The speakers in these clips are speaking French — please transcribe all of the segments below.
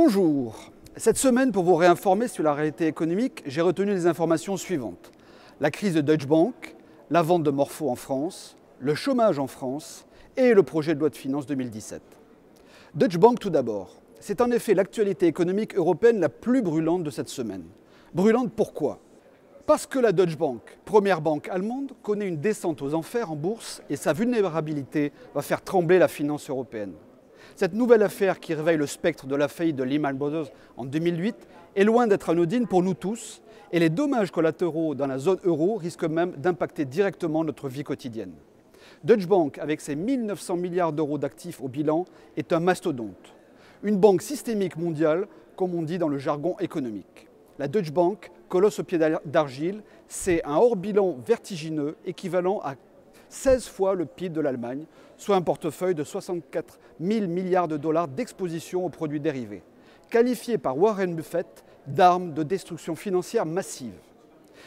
Bonjour. Cette semaine, pour vous réinformer sur la réalité économique, j'ai retenu les informations suivantes. La crise de Deutsche Bank, la vente de Morpho en France, le chômage en France et le projet de loi de finances 2017. Deutsche Bank tout d'abord. C'est en effet l'actualité économique européenne la plus brûlante de cette semaine. Brûlante pourquoi? Parce que la Deutsche Bank, première banque allemande, connaît une descente aux enfers en bourse et sa vulnérabilité va faire trembler la finance européenne. Cette nouvelle affaire qui réveille le spectre de la faillite de Lehman Brothers en 2008 est loin d'être anodine pour nous tous et les dommages collatéraux dans la zone euro risquent même d'impacter directement notre vie quotidienne. Deutsche Bank, avec ses 1 900 milliards d'euros d'actifs au bilan, est un mastodonte. Une banque systémique mondiale, comme on dit dans le jargon économique. La Deutsche Bank, colosse au pied d'argile, c'est un hors-bilan vertigineux équivalent à 16 fois le PIB de l'Allemagne, soit un portefeuille de 64 000 milliards de dollars d'exposition aux produits dérivés, qualifié par Warren Buffett d'arme de destruction financière massive.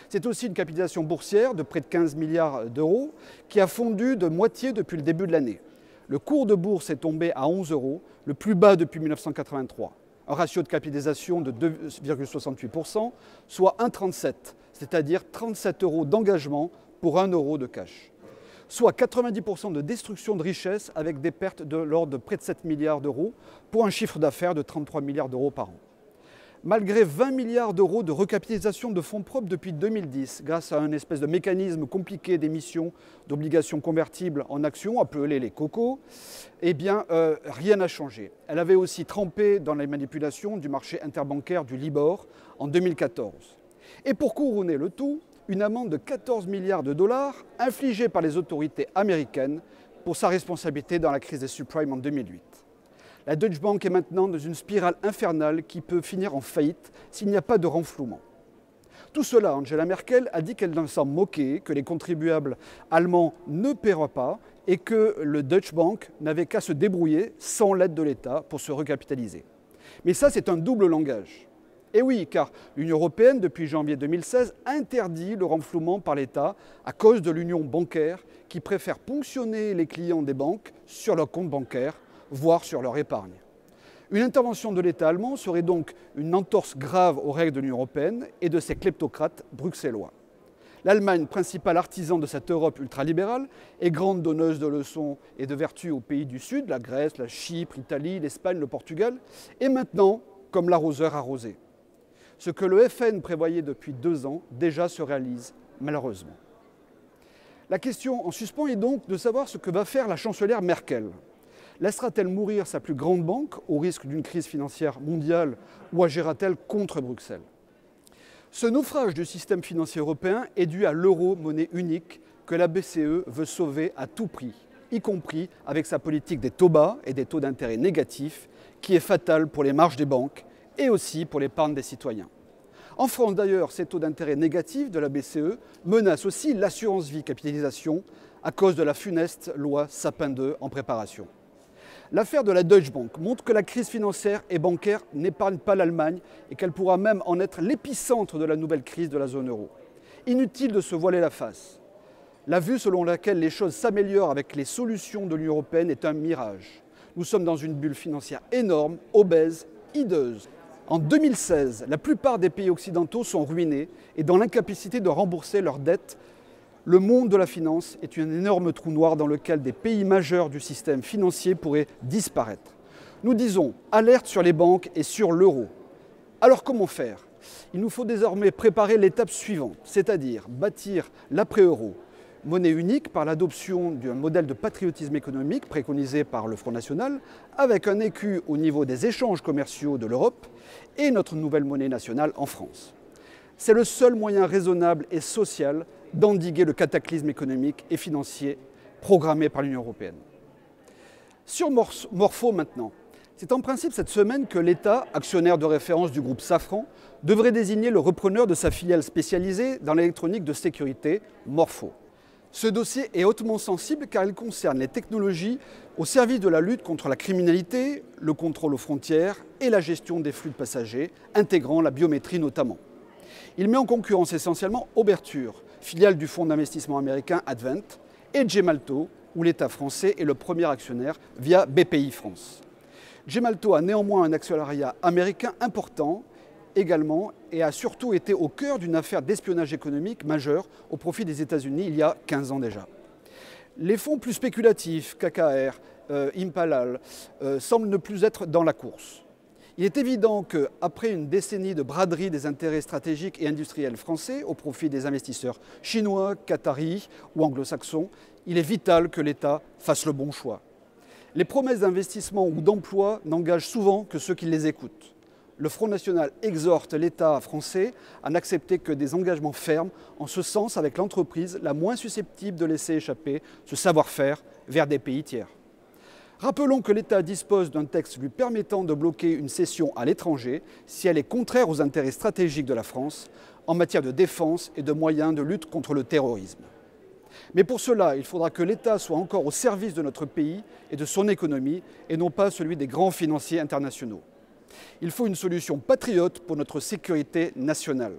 C'est aussi une capitalisation boursière de près de 15 milliards d'euros qui a fondu de moitié depuis le début de l'année. Le cours de bourse est tombé à 11 €, le plus bas depuis 1983. Un ratio de capitalisation de 2,68%, soit 1,37, c'est-à-dire 37 € d'engagement pour 1 € de cash. Soit 90% de destruction de richesses avec des pertes de l'ordre de près de 7 milliards d'euros pour un chiffre d'affaires de 33 milliards d'euros par an. Malgré 20 milliards d'euros de recapitalisation de fonds propres depuis 2010, grâce à un espèce de mécanisme compliqué d'émission d'obligations convertibles en actions, appelé les COCO, eh bien, rien n'a changé. Elle avait aussi trempé dans les manipulations du marché interbancaire du Libor en 2014. Et pour couronner le tout, une amende de 14 milliards de dollars infligée par les autorités américaines pour sa responsabilité dans la crise des subprimes en 2008. La Deutsche Bank est maintenant dans une spirale infernale qui peut finir en faillite s'il n'y a pas de renflouement. Tout cela, Angela Merkel a dit qu'elle s'en moquait, que les contribuables allemands ne paieraient pas et que le Deutsche Bank n'avait qu'à se débrouiller sans l'aide de l'État pour se recapitaliser. Mais ça, c'est un double langage. Et oui, car l'Union européenne, depuis janvier 2016, interdit le renflouement par l'État à cause de l'union bancaire qui préfère ponctionner les clients des banques sur leur compte bancaire, voire sur leur épargne. Une intervention de l'État allemand serait donc une entorse grave aux règles de l'Union européenne et de ses kleptocrates bruxellois. L'Allemagne, principal artisan de cette Europe ultralibérale, est grande donneuse de leçons et de vertus aux pays du Sud, la Grèce, la Chypre, l'Italie, l'Espagne, le Portugal, et maintenant comme l'arroseur arrosé. Ce que le FN prévoyait depuis 2 ans déjà se réalise, malheureusement. La question en suspens est donc de savoir ce que va faire la chancelière Merkel. Laissera-t-elle mourir sa plus grande banque au risque d'une crise financière mondiale ou agira-t-elle contre Bruxelles? Ce naufrage du système financier européen est dû à l'euro, monnaie unique, que la BCE veut sauver à tout prix, y compris avec sa politique des taux bas et des taux d'intérêt négatifs, qui est fatale pour les marges des banques et aussi pour l'épargne des citoyens. En France d'ailleurs, ces taux d'intérêt négatifs de la BCE menacent aussi l'assurance vie capitalisation à cause de la funeste loi Sapin 2 en préparation. L'affaire de la Deutsche Bank montre que la crise financière et bancaire n'épargne pas l'Allemagne et qu'elle pourra même en être l'épicentre de la nouvelle crise de la zone euro. Inutile de se voiler la face. La vue selon laquelle les choses s'améliorent avec les solutions de l'Union européenne est un mirage. Nous sommes dans une bulle financière énorme, obèse, hideuse. En 2016, la plupart des pays occidentaux sont ruinés et dans l'incapacité de rembourser leurs dettes. Le monde de la finance est un énorme trou noir dans lequel des pays majeurs du système financier pourraient disparaître. Nous disons alerte sur les banques et sur l'euro. Alors comment faire? Il nous faut désormais préparer l'étape suivante, c'est-à-dire bâtir l'après-euro. Monnaie unique par l'adoption d'un modèle de patriotisme économique préconisé par le Front National, avec un écu au niveau des échanges commerciaux de l'Europe et notre nouvelle monnaie nationale en France. C'est le seul moyen raisonnable et social d'endiguer le cataclysme économique et financier programmé par l'Union européenne. Sur Morpho maintenant, c'est en principe cette semaine que l'État, actionnaire de référence du groupe Safran, devrait désigner le repreneur de sa filiale spécialisée dans l'électronique de sécurité, Morpho. Ce dossier est hautement sensible car il concerne les technologies au service de la lutte contre la criminalité, le contrôle aux frontières et la gestion des flux de passagers, intégrant la biométrie notamment. Il met en concurrence essentiellement Oberture, filiale du fonds d'investissement américain Advent, et Gemalto, où l'État français est le premier actionnaire via BPI France. Gemalto a néanmoins un actionnariat américain important également et a surtout été au cœur d'une affaire d'espionnage économique majeure au profit des États-Unis il y a 15 ans déjà. Les fonds plus spéculatifs, KKR, Impalal, semblent ne plus être dans la course. Il est évident qu'après une décennie de braderie des intérêts stratégiques et industriels français au profit des investisseurs chinois, qataris ou anglo-saxons, il est vital que l'État fasse le bon choix. Les promesses d'investissement ou d'emploi n'engagent souvent que ceux qui les écoutent. Le Front National exhorte l'État français à n'accepter que des engagements fermes en ce sens avec l'entreprise la moins susceptible de laisser échapper ce savoir-faire vers des pays tiers. Rappelons que l'État dispose d'un texte lui permettant de bloquer une cession à l'étranger si elle est contraire aux intérêts stratégiques de la France en matière de défense et de moyens de lutte contre le terrorisme. Mais pour cela, il faudra que l'État soit encore au service de notre pays et de son économie et non pas celui des grands financiers internationaux. Il faut une solution patriote pour notre sécurité nationale.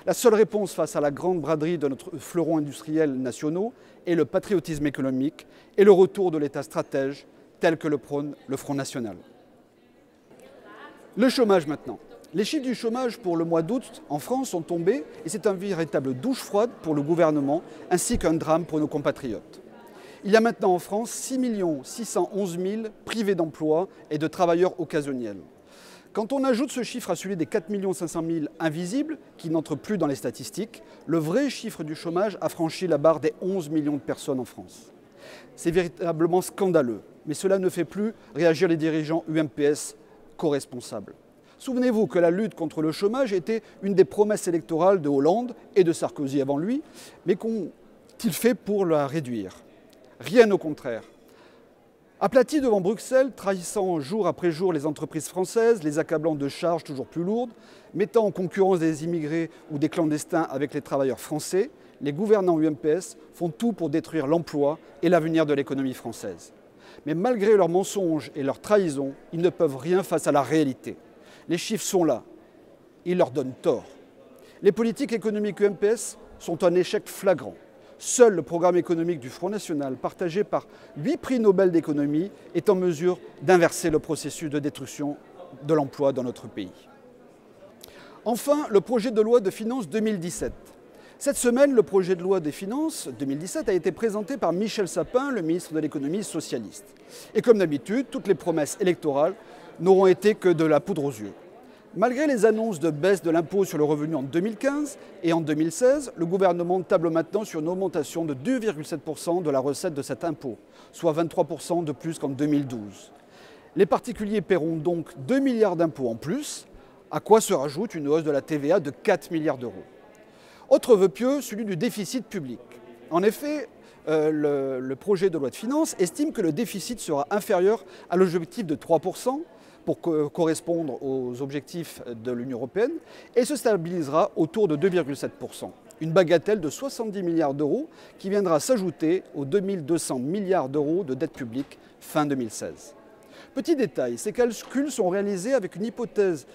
La seule réponse face à la grande braderie de notre fleuron industriel nationaux est le patriotisme économique et le retour de l'État stratège tel que le prône le Front National. Le chômage maintenant. Les chiffres du chômage pour le mois d'août en France sont tombés et c'est un véritable douche froide pour le gouvernement ainsi qu'un drame pour nos compatriotes. Il y a maintenant en France 6 611 000 privés d'emploi et de travailleurs occasionnels. Quand on ajoute ce chiffre à celui des 4 500 000 invisibles qui n'entrent plus dans les statistiques, le vrai chiffre du chômage a franchi la barre des 11 millions de personnes en France. C'est véritablement scandaleux, mais cela ne fait plus réagir les dirigeants UMPS co-responsables. Souvenez-vous que la lutte contre le chômage était une des promesses électorales de Hollande et de Sarkozy avant lui, mais qu'ont-ils fait pour la réduire? Rien au contraire. Aplatis devant Bruxelles, trahissant jour après jour les entreprises françaises, les accablant de charges toujours plus lourdes, mettant en concurrence des immigrés ou des clandestins avec les travailleurs français, les gouvernants UMPS font tout pour détruire l'emploi et l'avenir de l'économie française. Mais malgré leurs mensonges et leurs trahisons, ils ne peuvent rien face à la réalité. Les chiffres sont là. Ils leur donnent tort. Les politiques économiques UMPS sont un échec flagrant. Seul le programme économique du Front National, partagé par 8 prix Nobel d'économie, est en mesure d'inverser le processus de destruction de l'emploi dans notre pays. Enfin, le projet de loi de finances 2017. Cette semaine, le projet de loi des finances 2017 a été présenté par Michel Sapin, le ministre de l'économie socialiste. Et comme d'habitude, toutes les promesses électorales n'auront été que de la poudre aux yeux. Malgré les annonces de baisse de l'impôt sur le revenu en 2015 et en 2016, le gouvernement table maintenant sur une augmentation de 2,7% de la recette de cet impôt, soit 23% de plus qu'en 2012. Les particuliers paieront donc 2 milliards d'impôts en plus, à quoi se rajoute une hausse de la TVA de 4 milliards d'euros. Autre vœu pieux, celui du déficit public. En effet, le projet de loi de finances estime que le déficit sera inférieur à l'objectif de 3% pour correspondre aux objectifs de l'Union européenne et se stabilisera autour de 2,7%. Une bagatelle de 70 milliards d'euros qui viendra s'ajouter aux 2 200 milliards d'euros de dette publique fin 2016. Petit détail, ces calculs sont réalisés avec une hypothèse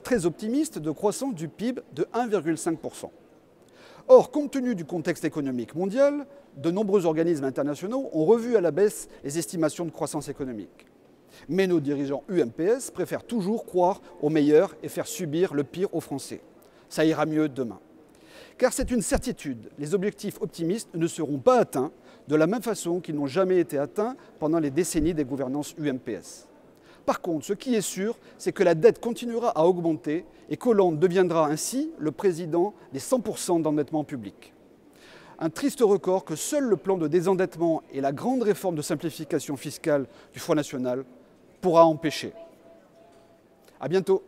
très optimiste de croissance du PIB de 1,5%. Or, compte tenu du contexte économique mondial, de nombreux organismes internationaux ont revu à la baisse les estimations de croissance économique. Mais nos dirigeants UMPS préfèrent toujours croire au meilleur et faire subir le pire aux Français. Ça ira mieux demain. Car c'est une certitude, les objectifs optimistes ne seront pas atteints de la même façon qu'ils n'ont jamais été atteints pendant les décennies des gouvernances UMPS. Par contre, ce qui est sûr, c'est que la dette continuera à augmenter et qu'Hollande deviendra ainsi le président des 100% d'endettement public. Un triste record que seul le plan de désendettement et la grande réforme de simplification fiscale du Front National pourra empêcher. À bientôt.